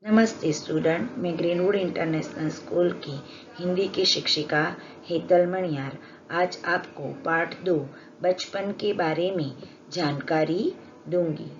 नमस्ते स्टूडेंट, मैं greenwood international school की हिंदी की शिक्षिका हेतल मणियार आज आपको पार्ट 2 बचपन के बारे में जानकारी दूंगी।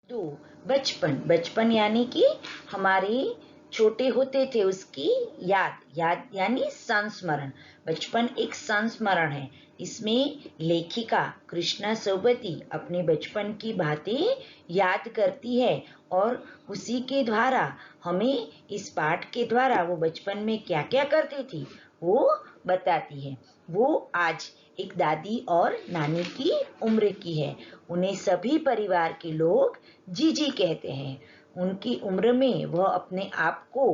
तो बचपन बचपन यानी कि हमारे छोटे होते थे उसकी याद याद यानी संस्मरण। बचपन एक संस्मरण है। इसमें लेखिका कृष्णा सोबती अपने बचपन की बातें याद करती है और उसी के द्वारा हमें इस पाठ के द्वारा वो बचपन में क्या क्या करती थी वो बताती है। वो आज एक दादी और नानी की उम्र की है। उन्हें सभी परिवार के लोग जीजी कहते हैं। उनकी उम्र में वह अपने आप को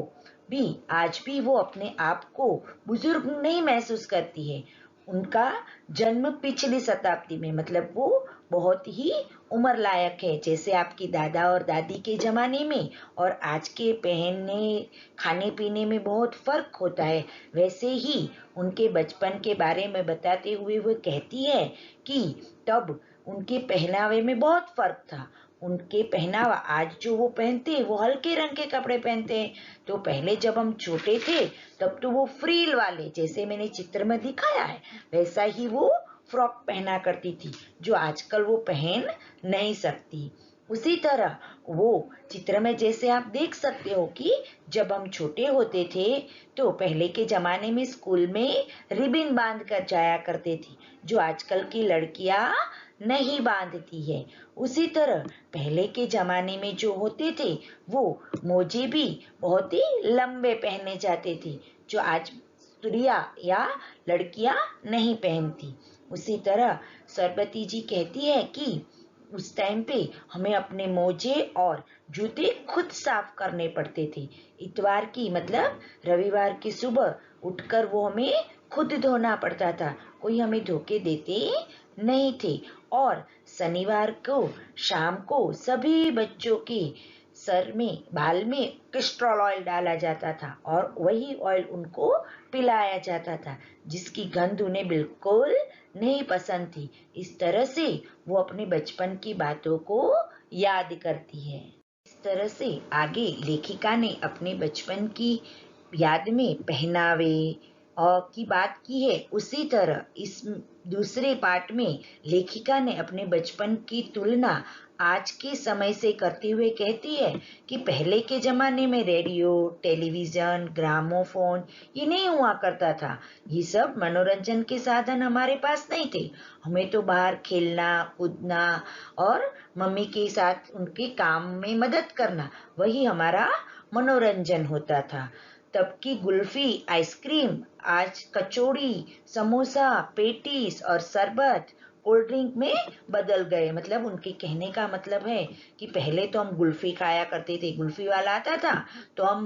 भी आज भी वो अपने आप को बुजुर्ग नहीं महसूस करती है। उनका जन्म पिछली शताब्दी में मतलब वो बहुत ही उम्र लायक है। जैसे आपकी दादा और दादी के जमाने में और आज के पहनने खाने पीने में बहुत फर्क होता है, वैसे ही उनके बचपन के बारे में बताते हुए वो कहती है कि तब उनके पहनावे में बहुत फर्क था। उनके पहनावा आज जो वो पहनते हैं वो हल्के रंग के कपड़े पहनते हैं। तो पहले जब हम छोटे थे तब तो वो फ्रील वाले, जैसे मैंने चित्र में दिखाया है वैसा ही वो फ्रॉक पहना करती थी, जो आजकल वो पहन नहीं सकती। उसी तरह वो चित्र में जैसे आप देख सकते हो कि जब हम छोटे होते थे तो पहले के जमाने में स्कूल में रिबन बांध कर जाया करते थे, जो आजकल की लड़कियां नहीं बांधती है। उसी तरह पहले के जमाने में जो होते थे वो मोजे भी बहुत ही लंबे पहने जाते थे, जो आज स्त्रियां या लड़कियां नहीं पहनती। उसी तरह सरबती जी कहती है कि उस टाइम पे हमें अपने मोजे और जूते खुद साफ करने पड़ते थे। इतवार की मतलब रविवार की सुबह उठकर वो हमें खुद धोना पड़ता था, कोई हमें धोके देते नहीं थे। और शनिवार को शाम को सभी बच्चों के सर में बाल में कैस्ट्रॉल ऑयल डाला जाता था और वही ऑयल उनको पिलाया जाता था, जिसकी गंध उन्हें बिल्कुल नहीं पसंद थी। इस तरह से वो अपने बचपन की बातों को याद करती है। इस तरह से आगे लेखिका ने अपने बचपन की याद में पहनावे और की बात की है। उसी तरह इस दूसरे पार्ट में लेखिका ने अपने बचपन की तुलना आज के समय से करते हुए कहती है कि पहले के जमाने में रेडियो, टेलीविजन, ग्रामोफोन ये नहीं हुआ करता था। ये सब मनोरंजन के साधन हमारे पास नहीं थे। हमें तो बाहर खेलना कूदना और मम्मी के साथ उनके काम में मदद करना, वही हमारा मनोरंजन होता था। तब की कुल्फी, आइसक्रीम, आज कचौड़ी, समोसा, पेटीज और शरबत कोल्ड ड्रिंक में बदल गए। मतलब उनके कहने का मतलब है कि पहले तो हम कुल्फी खाया करते थे, कुल्फी वाला आता था तो हम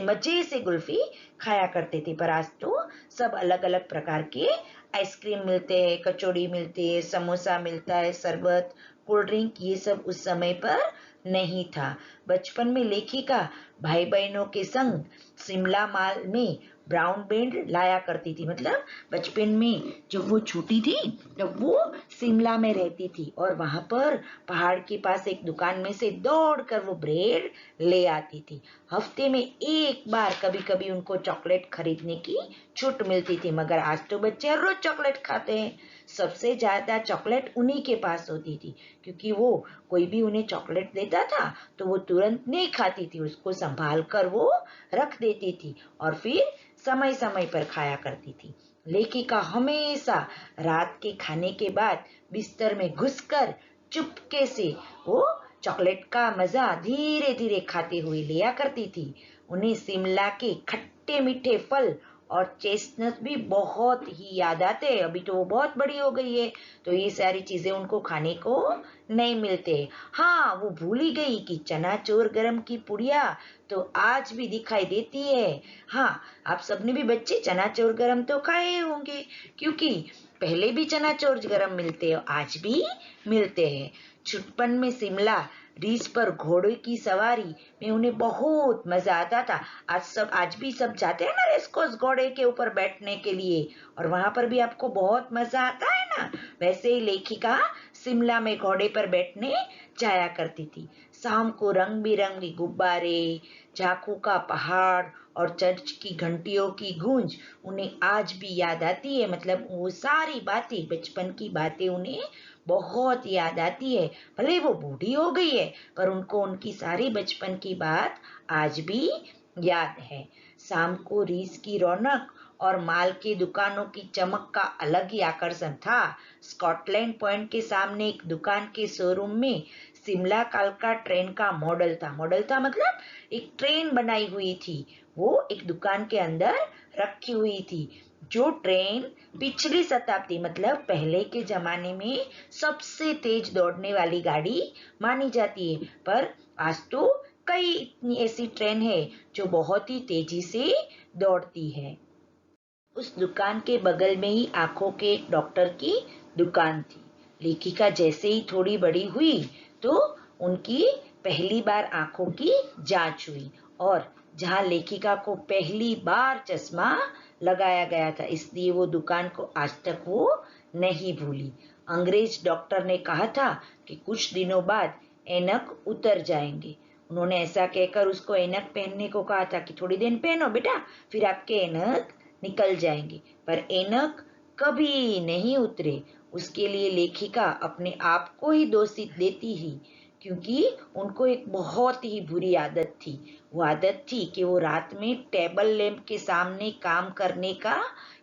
मजे से कुल्फी खाया करते थे, पर आज तो सब अलग अलग प्रकार के आइसक्रीम मिलते हैं, कचौड़ी मिलते हैं, समोसा मिलता है, शरबत, कोल्ड ड्रिंक, ये सब उस समय पर नहीं था। बचपन में लेखिका भाई बहनों के संग शिमला माल में ब्राउन बैंड लाया करती थी। मतलब बचपन में जब वो छोटी थी तब वो शिमला में रहती थी और वहां पर पहाड़ के पास एक दुकान में से दौड़कर वो ब्रेड ले आती थी। हफ्ते में एक बार कभी कभी उनको चॉकलेट खरीदने की छूट मिलती थी, मगर आज तो बच्चे हर रोज चॉकलेट खाते हैं। सबसे ज्यादा चॉकलेट उन्हीं के पास होती थी, क्योंकि वो कोई भी उन्हें चॉकलेट देता था तो वो तुरंत नहीं खाती थी, उसको संभाल कर वो रख देती थी और फिर समय समय पर खाया करती थी। लेखिका हमेशा रात के खाने के बाद बिस्तर में घुसकर चुपके से वो चॉकलेट का मजा धीरे धीरे खाते हुए लिया करती थी। उन्हें शिमला के खट्टे मीठे फल और चेस्टनट भी बहुत ही याद आते हैं। अभी तो वो बहुत बड़ी हो गई है तो ये सारी चीजें उनको खाने को नहीं मिलते। हाँ, वो भूल ही गई कि चनाचूर गरम की पुड़िया तो आज भी दिखाई देती है। हाँ, आप सबने भी बच्चे चनाचूर गरम तो खाए होंगे, क्योंकि पहले भी चनाचूर गरम मिलते हैं, आज भी मिलते हैं। छुटपन में शिमला रिज पर घोड़े की सवारी में उन्हें बहुत मजा आता था। आज भी सब जाते हैं ना रेसकोर्स घोड़े के ऊपर बैठने के लिए, और वहां पर भी आपको बहुत मजा आता है ना। वैसे ही लेखिका शिमला में घोड़े पर बैठने जाया करती थी। शाम को रंग बिरंगे गुब्बारे, झांकों का पहाड़ और चर्च की घंटियों की गूंज उन्हें आज भी याद आती है। मतलब वो सारी बातें, बचपन की बातें उन्हें बहुत याद आती है। भले वो बूढ़ी हो गई है, पर उनको उनकी सारी बचपन की बात आज भी याद है। शाम को रीस की रौनक और माल की दुकानों की चमक का अलग ही आकर्षण था। स्कॉटलैंड पॉइंट के सामने एक दुकान के शोरूम में शिमला कालका ट्रेन का मॉडल था मतलब एक ट्रेन बनाई हुई थी। वो एक दुकान के अंदर रखी हुई थी। जो ट्रेन पिछली शताब्दी मतलब पहले के जमाने में सबसे तेज दौड़ने वाली गाड़ी मानी जाती है, पर आज तो कई इतनी ऐसी ट्रेन है जो बहुत ही तेजी से दौड़ती है। उस दुकान के बगल में ही आंखों के एक डॉक्टर की दुकान थी। लेखिका जैसे ही थोड़ी बड़ी हुई तो उनकी पहली बार आंखों की जांच हुई, और जहां लेखिका को पहली बार चश्मा लगाया गया था, इसलिए वो दुकान को आज तक वो नहीं भूली। अंग्रेज डॉक्टर ने कहा था कि कुछ दिनों बाद ऐनक उतर जाएंगे। उन्होंने ऐसा कहकर उसको ऐनक पहनने को कहा था कि थोड़ी देर पहनो बेटा, फिर आपके ऐनक निकल जाएंगे, पर ऐनक कभी नहीं उतरे। उसके लिए लेखिका अपने आप को ही दोषी देती ही, क्योंकि उनको एक बहुत ही बुरी आदत थी। वो आदत थी कि वो रात में टेबल लैंप के सामने काम करने का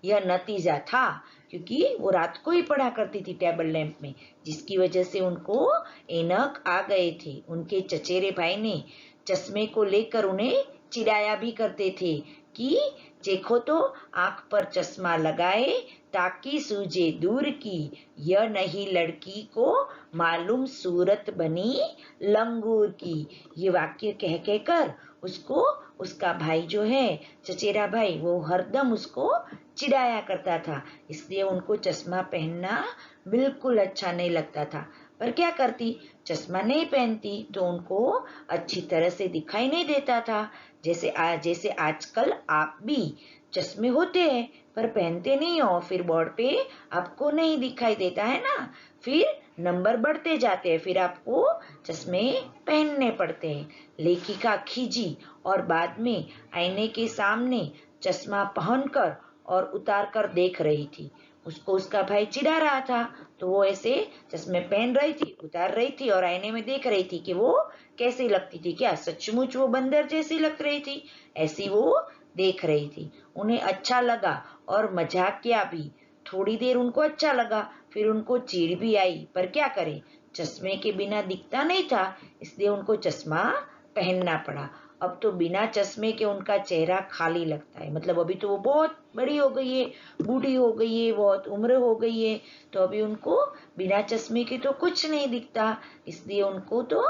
यह नतीजा था, क्योंकि वो रात को ही पढ़ा करती थी टेबल लैंप में, जिसकी वजह से उनको ऐनक आ गए थे। उनके चचेरे भाई ने चश्मे को लेकर उन्हें चिढ़ाया भी करते थे कि देखो तो आंख पर चश्मा लगाए ताकि सूझे दूर की, यह नहीं लड़की को मालूम सूरत बनी लंगूर की। ये वाक्य कह कहकर उसको उसका भाई जो है, चचेरा भाई, वो हरदम उसको चिढ़ाया करता था। इसलिए उनको चश्मा पहनना बिल्कुल अच्छा नहीं लगता था। पर क्या करती, चश्मा नहीं पहनती तो उनको अच्छी तरह से दिखाई नहीं देता था। जैसे आजकल आप भी चश्मे होते हैं पर पहनते नहीं हो, फिर बोर्ड पे आपको नहीं दिखाई देता है ना, फिर नंबर बढ़ते जाते हैं, फिर आपको चश्मे पहनने पड़ते हैं। लेखिका खींची और बाद में आईने के सामने चश्मा पहनकर और उतार कर देख रही थी। उसको उसका भाई चिढ़ा रहा था, तो वो ऐसे चश्मे पहन रही थी, उतार रही थी और आईने में देख रही थी कि वो कैसी लगती थी। क्या सचमुच वो बंदर जैसी लग रही थी? ऐसी वो देख रही थी। उन्हें अच्छा लगा और मजाक किया भी। थोड़ी देर उनको अच्छा लगा, फिर उनको चिढ़ भी आई, पर क्या करें, चश्मे के बिना दिखता नहीं था, इसलिए उनको चश्मा पहनना पड़ा। अब तो बिना चश्मे के उनका चेहरा खाली लगता है। मतलब अभी तो वो बहुत बड़ी हो गई है, बूढ़ी हो गई है, बहुत उम्र हो गई है, तो अभी उनको बिना चश्मे के तो कुछ नहीं दिखता, इसलिए उनको तो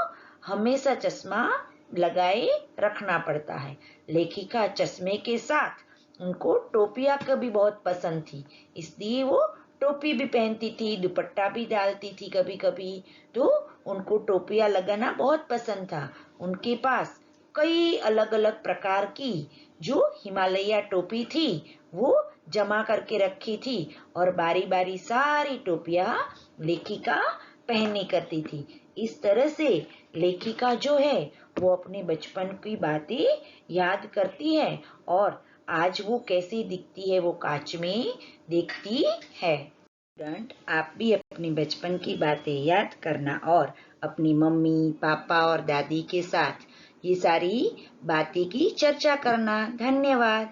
हमेशा चश्मा लगाए रखना पड़ता है। लेखिका चश्मे के साथ उनको टोपियां कभी बहुत पसंद थी, इसलिए वो टोपी भी पहनती थी, दुपट्टा भी डालती थी कभी कभी। तो उनको टोपियां लगाना बहुत पसंद था। उनके पास कई अलग अलग प्रकार की जो हिमालय टोपी थी वो जमा करके रखी थी, और बारी बारी सारी टोपियां लेखिका पहनी करती थी। इस तरह से लेखिका जो है वो अपने बचपन की बातें याद करती है, और आज वो कैसी दिखती है वो कांच में देखती है। स्टूडेंट, आप भी अपने बचपन की बातें याद करना और अपनी मम्मी पापा और दादी के साथ ये सारी बातें की चर्चा करना। धन्यवाद।